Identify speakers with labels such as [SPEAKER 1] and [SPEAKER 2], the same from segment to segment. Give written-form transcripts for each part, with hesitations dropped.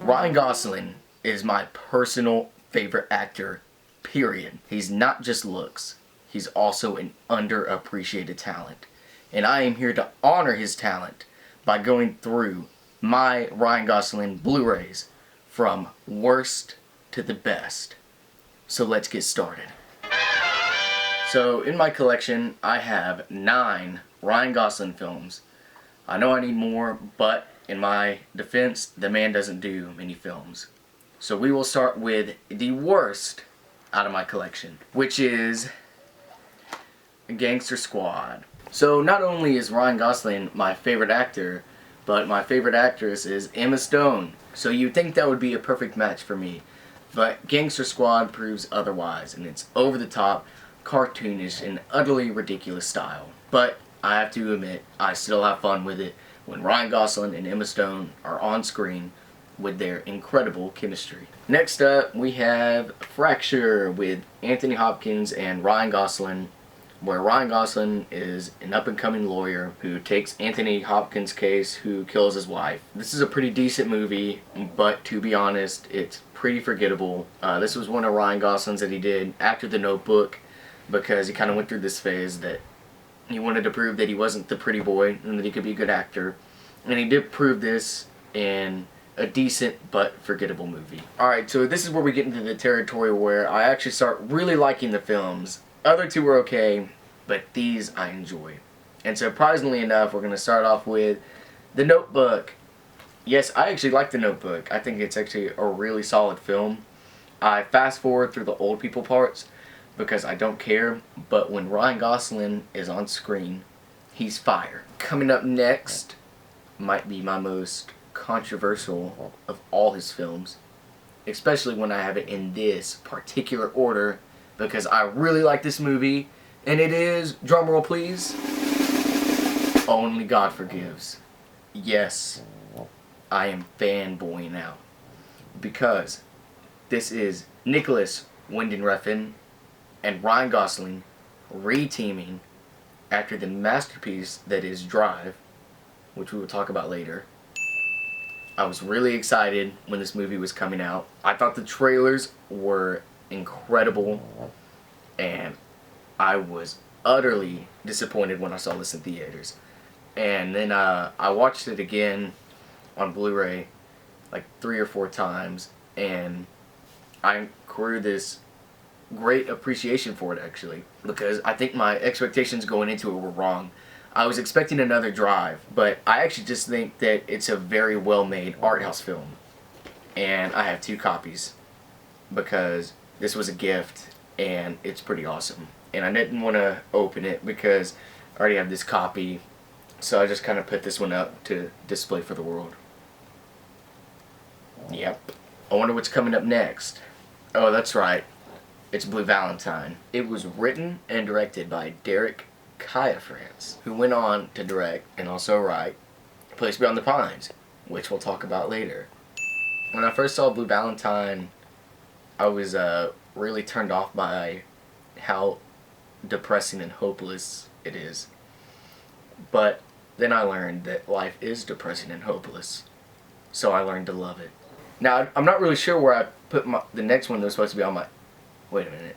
[SPEAKER 1] Ryan Gosling is my personal favorite actor, period. He's not just looks, he's also an underappreciated talent. And I am here to honor his talent by going through my Ryan Gosling Blu-rays from worst to the best. So let's get started. So in my collection, I have 9 Ryan Gosling films. I know I need more, but in my defense, the man doesn't do many films. So we will start with the worst out of my collection, which is Gangster Squad. So not only is Ryan Gosling my favorite actor, but my favorite actress is Emma Stone. So you'd think that would be a perfect match for me. But Gangster Squad proves otherwise, and it's over the top, cartoonish, and utterly ridiculous style. But I have to admit, I still have fun with it when Ryan Gosling and Emma Stone are on screen with their incredible chemistry. Next up, we have Fracture with Anthony Hopkins and Ryan Gosling, where Ryan Gosling is an up-and-coming lawyer who takes Anthony Hopkins' case who kills his wife. This is a pretty decent movie, but to be honest, it's pretty forgettable. This was one of Ryan Gosling's that he did after The Notebook, because he kind of went through this phase that he wanted to prove that he wasn't the pretty boy and that he could be a good actor. And he did prove this in a decent but forgettable movie. Alright, so this is where we get into the territory where I actually start really liking the films. Other two were okay, but these I enjoy. And surprisingly enough, we're going to start off with The Notebook. Yes, I actually like The Notebook. I think it's actually a really solid film. I fast forward through the old people parts because I don't care, but when Ryan Gosling is on screen, he's fire. Coming up next might be my most controversial of all his films, especially when I have it in this particular order, because I really like this movie, and it is, drumroll please, Only God Forgives. Yes, I am fanboying out, because this is Nicholas Winding Refn and Ryan Gosling re-teaming after the masterpiece that is Drive, which we will talk about later. I was really excited when this movie was coming out. I thought the trailers were incredible, and I was utterly disappointed when I saw this in theaters. And then I watched it again on Blu-ray like 3 or 4 times, and I grew this great appreciation for it, actually, because I think my expectations going into it were wrong. I was expecting another Drive, but I actually just think that it's a very well made art house film, and I have 2 copies because this was a gift and it's pretty awesome, and I didn't want to open it because I already have this copy, so I just kind of put this one up to display for the world. Yep. I wonder what's coming up next. Oh, that's right. It's Blue Valentine. It was written and directed by Derek Ciafrance, who went on to direct and also write Place Beyond the Pines, which we'll talk about later. When I first saw Blue Valentine, I was really turned off by how depressing and hopeless it is. But then I learned that life is depressing and hopeless, so I learned to love it. Now, I'm not really sure where I put the next one that was supposed to be on my... Wait a minute.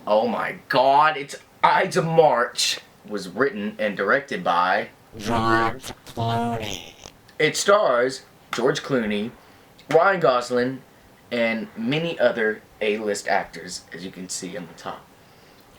[SPEAKER 1] Oh my god, it's Ides of March. Was written and directed by
[SPEAKER 2] George Clooney.
[SPEAKER 1] It stars George Clooney, Ryan Gosling, and many other A-list actors, as you can see on the top.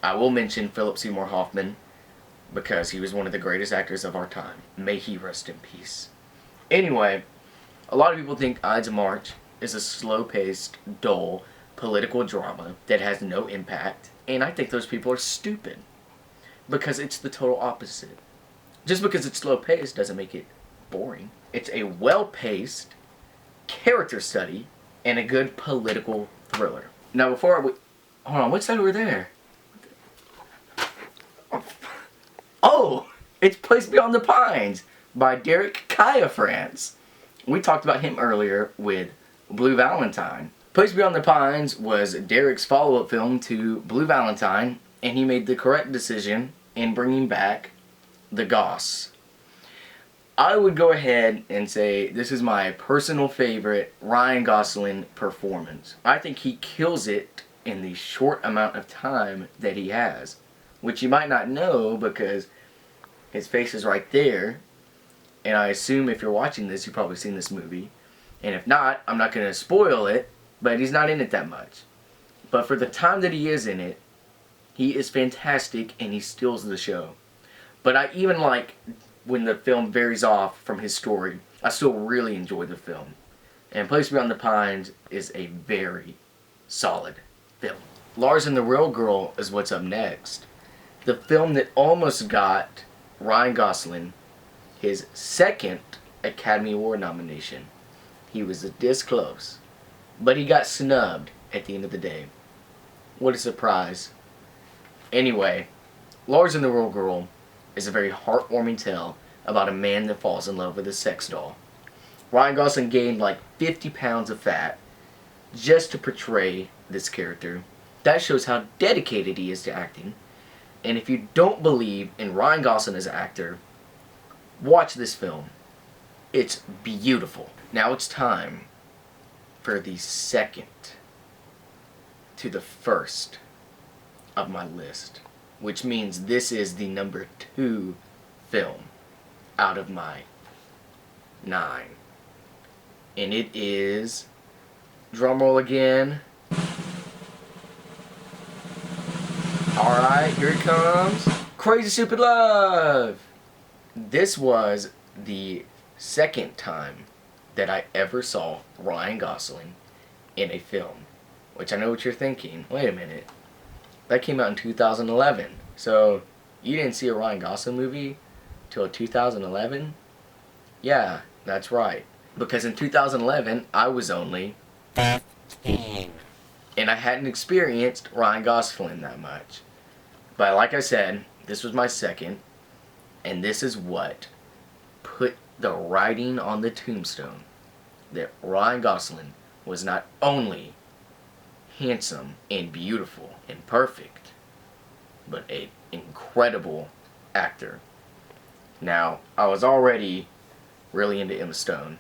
[SPEAKER 1] I will mention Philip Seymour Hoffman because he was one of the greatest actors of our time. May he rest in peace. Anyway, a lot of people think Ides of March is a slow-paced, dull, political drama that has no impact, and I think those people are stupid because it's the total opposite. Just because it's slow-paced doesn't make it boring. It's a well-paced character study and a good political thriller. Now before hold on, what's that over there? Oh, it's Place Beyond the Pines by Derek Ciafrance. We talked about him earlier with Blue Valentine. Place Beyond the Pines was Derek's follow-up film to Blue Valentine, and he made the correct decision in bringing back the Goss. I would go ahead and say this is my personal favorite Ryan Gosling performance. I think he kills it in the short amount of time that he has, which you might not know because his face is right there, and I assume if you're watching this, you've probably seen this movie, and if not, I'm not going to spoil it, but he's not in it that much. But for the time that he is in it, he is fantastic, and he steals the show. But I even like when the film varies off from his story. I still really enjoy the film. And Place Beyond the Pines is a very solid film. Lars and the Real Girl is what's up next. The film that almost got Ryan Gosling his second Academy Award nomination. He was this close. But he got snubbed at the end of the day. What a surprise. Anyway, Lars and the Real Girl is a very heartwarming tale about a man that falls in love with a sex doll. Ryan Gosling gained like 50 pounds of fat just to portray this character. That shows how dedicated he is to acting. And if you don't believe in Ryan Gosling as an actor, watch this film. It's beautiful. Now it's time for the second to the first of my list, which means this is the number 2 film out of my 9. And it is, drumroll again. Alright, here it comes. Crazy Stupid Love! This was the second time that I ever saw Ryan Gosling in a film. Which I know what you're thinking. Wait a minute. That came out in 2011. So, you didn't see a Ryan Gosling movie till 2011? Yeah, that's right. Because in 2011, I was only
[SPEAKER 2] 15.
[SPEAKER 1] And I hadn't experienced Ryan Gosling that much. But like I said, this was my second. And this is what put the writing on the tombstone that Ryan Gosling was not only handsome and beautiful and perfect, but an incredible actor. Now, I was already really into Emma Stone,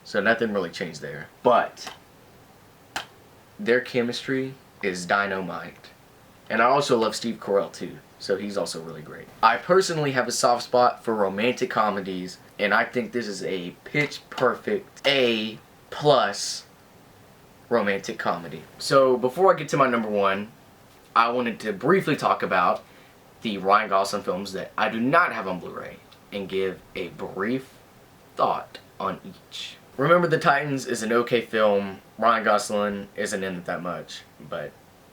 [SPEAKER 1] so nothing really changed there. But their chemistry is dynamite. And I also love Steve Carell too, so he's also really great. I personally have a soft spot for romantic comedies, and I think this is a pitch perfect A+ romantic comedy. So before I get to my number 1, I wanted to briefly talk about the Ryan Gosling films that I do not have on Blu-ray and give a brief thought on each. Remember the Titans is an okay film. Ryan Gosling isn't in it that much, but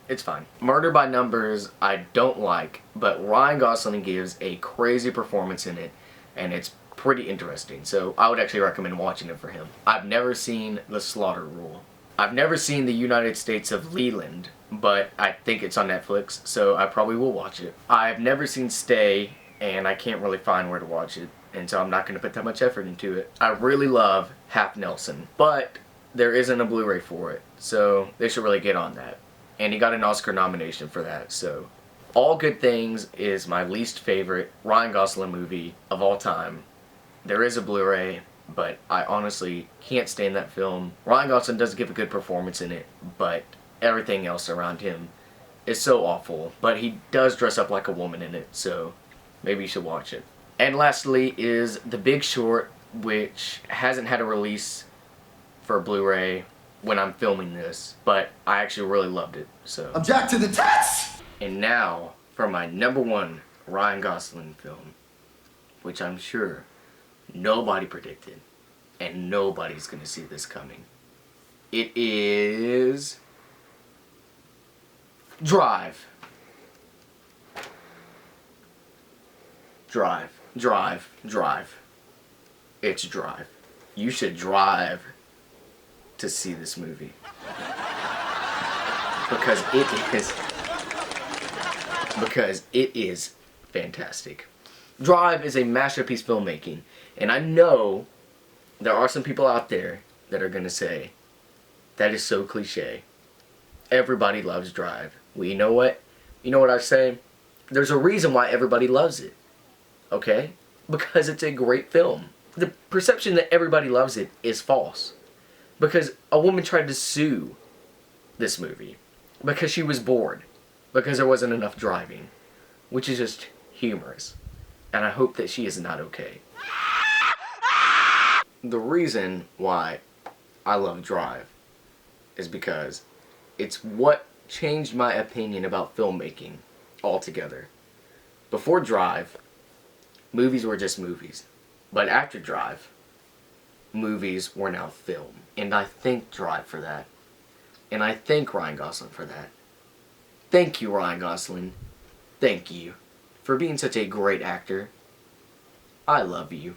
[SPEAKER 1] it's fine. Murder by Numbers I don't like, but Ryan Gosling gives a crazy performance in it, and it's pretty interesting, so I would actually recommend watching it for him. I've never seen The Slaughter Rule. I've never seen The United States of Leland, but I think it's on Netflix, so I probably will watch it. I've never seen Stay, and I can't really find where to watch it, and so I'm not going to put that much effort into it. I really love Half Nelson, but there isn't a Blu-ray for it, so they should really get on that. And he got an Oscar nomination for that, so. All Good Things is my least favorite Ryan Gosling movie of all time. There is a Blu-ray, but I honestly can't stand that film. Ryan Gosling does give a good performance in it, but everything else around him is so awful. But he does dress up like a woman in it, so maybe you should watch it. And lastly is The Big Short, which hasn't had a release for Blu-ray when I'm filming this, but I actually really loved it, so.
[SPEAKER 3] Object to the test!
[SPEAKER 1] And now for my number 1 Ryan Gosling film, which I'm sure nobody predicted, and nobody's gonna see this coming. It is Drive. Drive. Drive. Drive. It's Drive. You should drive to see this movie. Because it is fantastic. Drive is a masterpiece filmmaking, and I know there are some people out there that are going to say, that is so cliche. Everybody loves Drive. Well, you know what? You know what I say? There's a reason why everybody loves it. Okay? Because it's a great film. the perception that everybody loves it is false. Because a woman tried to sue this movie because she was bored, because there wasn't enough driving, which is just humorous. And I hope that she is not okay. The reason why I love Drive is because it's what changed my opinion about filmmaking altogether. Before Drive, movies were just movies. But after Drive, movies were now film. And I thank Drive for that. And I thank Ryan Gosling for that. Thank you, Ryan Gosling. Thank you for being such a great actor. I love you.